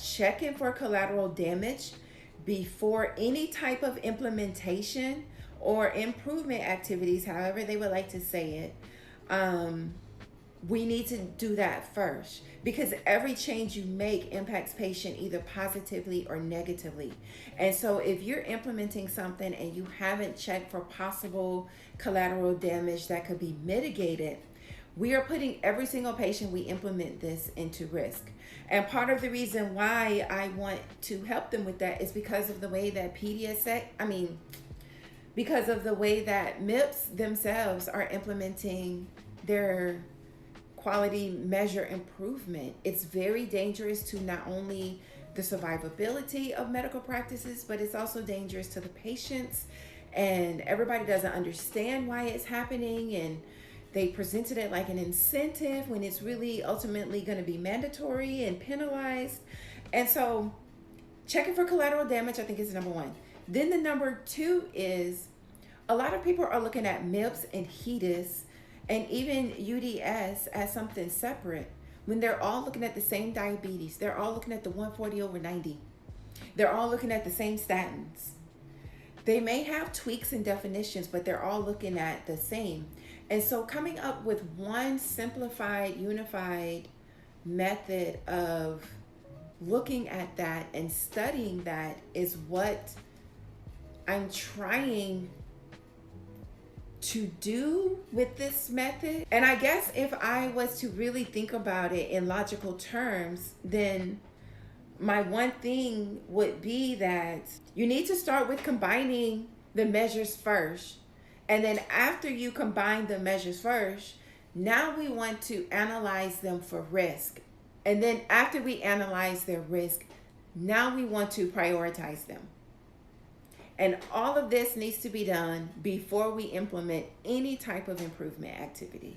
checking for collateral damage before any type of implementation or improvement activities, however they would like to say it. We need to do that first, because every change you make impacts patient either positively or negatively. And so if you're implementing something and you haven't checked for possible collateral damage that could be mitigated, we are putting every single patient we implement this into risk. And part of the reason why I want to help them with that is because of the way that because of the way that MIPS themselves are implementing their quality measure improvement. It's very dangerous to not only the survivability of medical practices, but it's also dangerous to the patients. And everybody doesn't understand why it's happening, and they presented it like an incentive when it's really ultimately going to be mandatory and penalized. And so checking for collateral damage, I think, is number one. Then the number two is a lot of people are looking at MIPS and HEDIS and even UDS as something separate, when they're all looking at the same diabetes. They're all looking at the 140/90. They're all looking at the same statins. They may have tweaks and definitions, but they're all looking at the same. And so coming up with one simplified, unified method of looking at that and studying that is what I'm trying to do with this method. And I guess if I was to really think about it in logical terms, then my one thing would be that you need to start with combining the measures first. And then after you combine the measures first, now we want to analyze them for risk. And then after we analyze their risk, now we want to prioritize them. And all of this needs to be done before we implement any type of improvement activity.